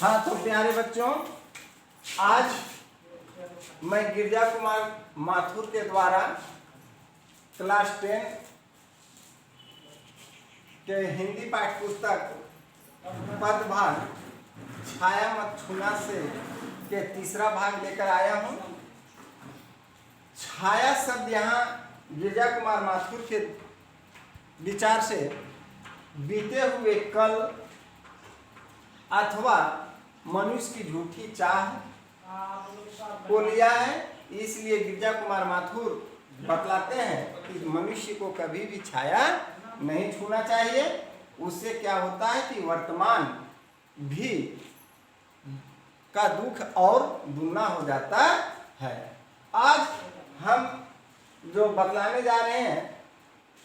हाँ तो प्यारे बच्चों, आज मैं गिरजा कुमार माथुर के द्वारा क्लास 10 के हिंदी पाठ्य पुस्तक पदभाग छाया मत छूना से के तीसरा भाग लेकर आया हूँ। छाया शब्द यहाँ गिरजा कुमार माथुर के विचार से बीते हुए कल अथवा मनुष्य की झूठी चाह को लिया है। इसलिए गिरजा कुमार माथुर बतलाते हैं कि मनुष्य को कभी भी छाया नहीं छूना चाहिए। उससे क्या होता है कि वर्तमान भी का दुख और दुगना हो जाता है। आज हम जो बतलाने जा रहे हैं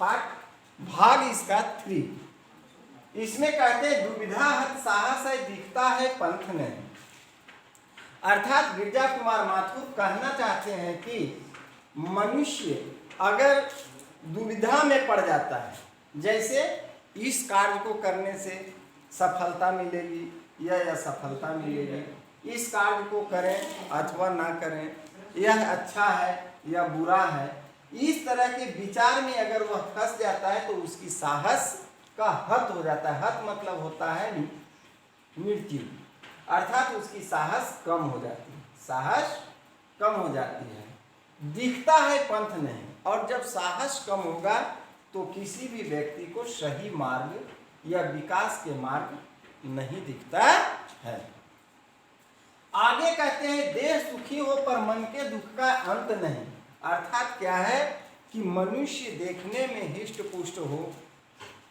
पाठ भाग इसका 3, इसमें कहते हैं दुविधा हत साहस है दिखता है पंथ नहीं। अर्थात गिरजा कुमार माथुर कहना चाहते हैं कि मनुष्य अगर दुविधा में पड़ जाता है, जैसे इस कार्य को करने से सफलता मिलेगी या असफलता मिलेगी, इस कार्य को करें अथवा ना करें, यह अच्छा है या बुरा है, इस तरह के विचार में अगर वह फंस जाता है तो उसकी साहस का हत हो जाता है। हत मतलब होता है मृत्यु, अर्थात उसकी साहस कम हो जाती है, साहस कम हो जाती है। दिखता है पंथ नहीं, और जब साहस कम होगा तो किसी भी व्यक्ति को सही मार्ग या विकास के मार्ग नहीं दिखता है। आगे कहते हैं देह सुखी हो पर मन के दुख का अंत नहीं। अर्थात क्या है कि मनुष्य देखने में हिष्ट पुष्ट हो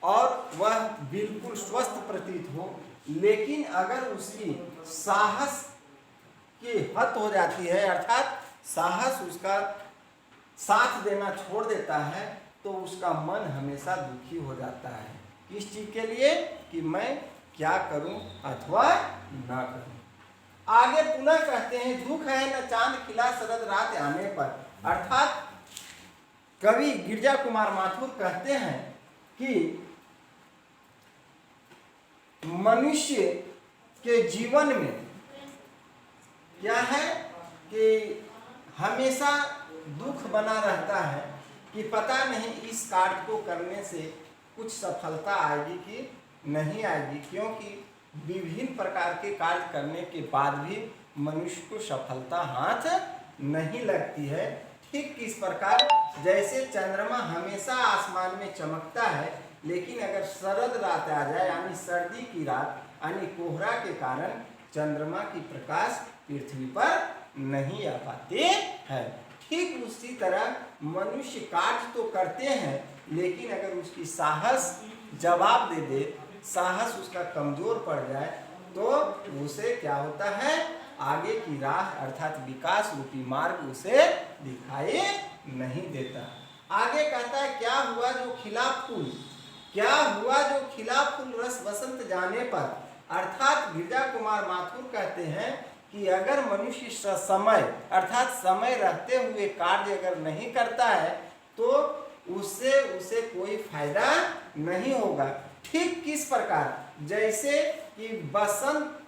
और वह बिल्कुल स्वस्थ प्रतीत हो, लेकिन अगर उसकी साहस की हद हो जाती है, अर्थात साहस उसका साथ देना छोड़ देता है, तो उसका मन हमेशा दुखी हो जाता है। किस चीज के लिए कि मैं क्या करूं अथवा ना करूं। आगे पुनः कहते हैं दुख है न चांद खिला शरद रात आने पर। अर्थात कवि गिरजा कुमार माथुर कहते हैं कि मनुष्य के जीवन में क्या है कि हमेशा दुख बना रहता है कि पता नहीं इस कार्य को करने से कुछ सफलता आएगी कि नहीं आएगी, क्योंकि विभिन्न प्रकार के कार्य करने के बाद भी मनुष्य को सफलता हाथ नहीं लगती है। ठीक इस प्रकार जैसे चंद्रमा हमेशा आसमान में चमकता है, लेकिन अगर शरद रात आ जाए यानी सर्दी की रात यानी कोहरा के कारण चंद्रमा की प्रकाश पृथ्वी पर नहीं आ पाते हैं, ठीक उसी तरह मनुष्य कार्य तो करते हैं, लेकिन अगर उसकी साहस जवाब दे दे, साहस उसका कमजोर पड़ जाए, तो उसे क्या होता है आगे की राह अर्थात विकास रूपी मार्ग उसे दिखाई नहीं देता। आगे कहता है क्या हुआ जो खिला फूल, क्या हुआ जो खिला फूल रस बसंत जाने पर। अर्थात गिरजा कुमार माथुर कहते हैं कि अगर मनुष्य समय अर्थात समय रहते हुए कार्य अगर नहीं करता है तो उससे उसे कोई फायदा नहीं होगा। ठीक किस प्रकार जैसे कि बसंत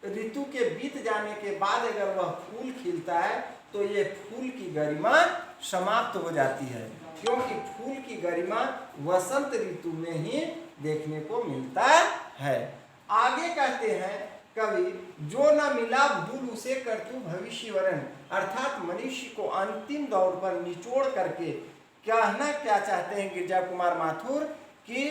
ऋतु के बीत जाने के बाद अगर वह फूल खिलता है तो ये फूल की गरिमा समाप्त हो जाती है, क्योंकि फूल की गरिमा वसंत ऋतु में ही देखने को मिलता है। आगे कहते हैं कवि जो न मिला भूल उसे कर तू भविष्य वरण। अर्थात मनुष्य को अंतिम दौर पर निचोड़ करके कहना क्या चाहते हैं गिरजा कुमार माथुर कि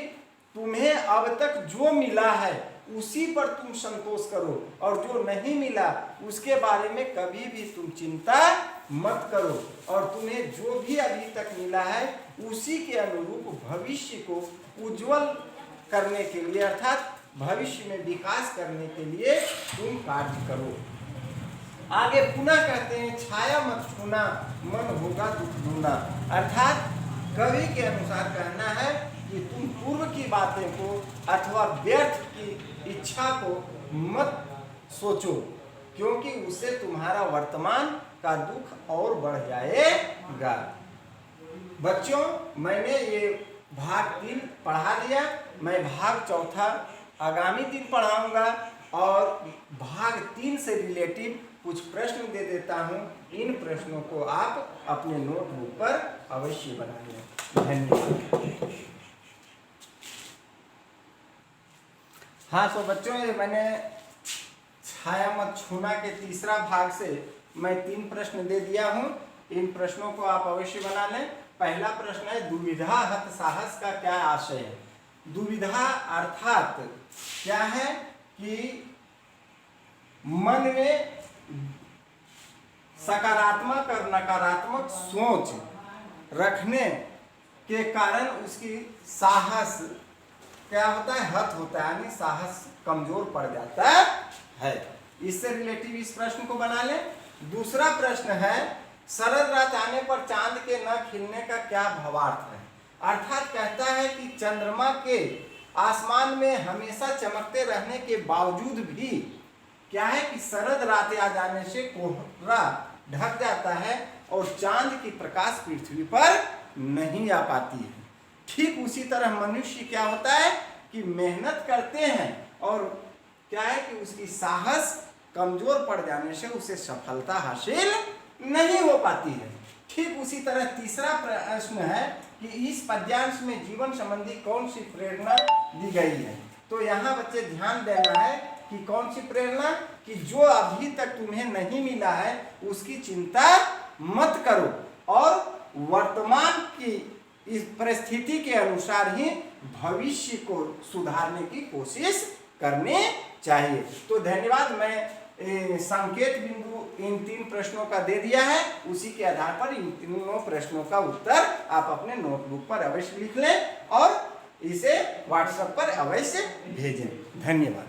तुम्हें अब तक जो मिला है उसी पर तुम संतोष करो, और जो नहीं मिला उसके बारे में कभी भी तुम चिंता मत करो, और तुम्हें जो भी अभी तक मिला है उसी के अनुरूप भविष्य को उज्जवल करने के लिए अर्थात भविष्य में विकास करने के लिए तुम कार्य करो। आगे पुनः कहते हैं छाया मत छूना मन होगा दुख दूना। अर्थात कवि के अनुसार कहना है कि तुम पूर्व की बातें को अथवा व्यर्थ की इच्छा को मत सोचो, क्योंकि उससे तुम्हारा वर्तमान का दुख और बढ़ जाएगा। बच्चों मैंने ये भाग 3 पढ़ा दिया, मैं भाग 4 आगामी दिन पढ़ाऊंगा और भाग 3 से रिलेटिव कुछ प्रश्न दे देता हूं। इन प्रश्नों को आप अपने नोटबुक पर अवश्य बना लें। धन्यवाद। हाँ, तो बच्चों, ये मैंने छाया मत छूना के तीसरा भाग से मैं 3 प्रश्न दे दिया हूं। इन प्रश्नों को आप अवश्य बना लें। पहला प्रश्न है, दुविधा हत साहस का क्या आशय है? दुविधा अर्थात क्या है कि मन में सकारात्मक और नकारात्मक सोच रखने के कारण उसकी साहस क्या होता है, हत होता है, यानी साहस कमजोर पड़ जाता है। इससे रिलेटिव इस प्रश्न को बना लें। दूसरा प्रश्न है, शरद रात आने पर चांद के न खिलने का क्या भावार्थ है? अर्थात कहता है कि चंद्रमा के आसमान में हमेशा चमकते रहने के बावजूद भी क्या है कि शरद रात आ जाने से कोहरा ढक जाता है और चांद की प्रकाश पृथ्वी पर नहीं आ पाती है। ठीक उसी तरह मनुष्य क्या होता है कि मेहनत करते हैं और क्या है कि उसकी साहस कमजोर पड़ जाने से उसे सफलता हासिल नहीं हो पाती है। ठीक उसी तरह तीसरा प्रश्न है कि इस पद्यांश में जीवन संबंधी कौन सी प्रेरणा दी गई है? तो यहाँ बच्चे ध्यान देना है कि कौन सी प्रेरणा, कि जो अभी तक तुम्हें नहीं मिला है उसकी चिंता मत करो और वर्तमान की इस परिस्थिति के अनुसार ही भविष्य को सुधारने की कोशिश करनी चाहिए। तो धन्यवाद। मैं संकेत बिंदु इन 3 प्रश्नों का दे दिया है। उसी के आधार पर इन तीनों प्रश्नों का उत्तर आप अपने नोटबुक पर अवश्य लिख लें और इसे व्हाट्सएप पर अवश्य भेजें। धन्यवाद।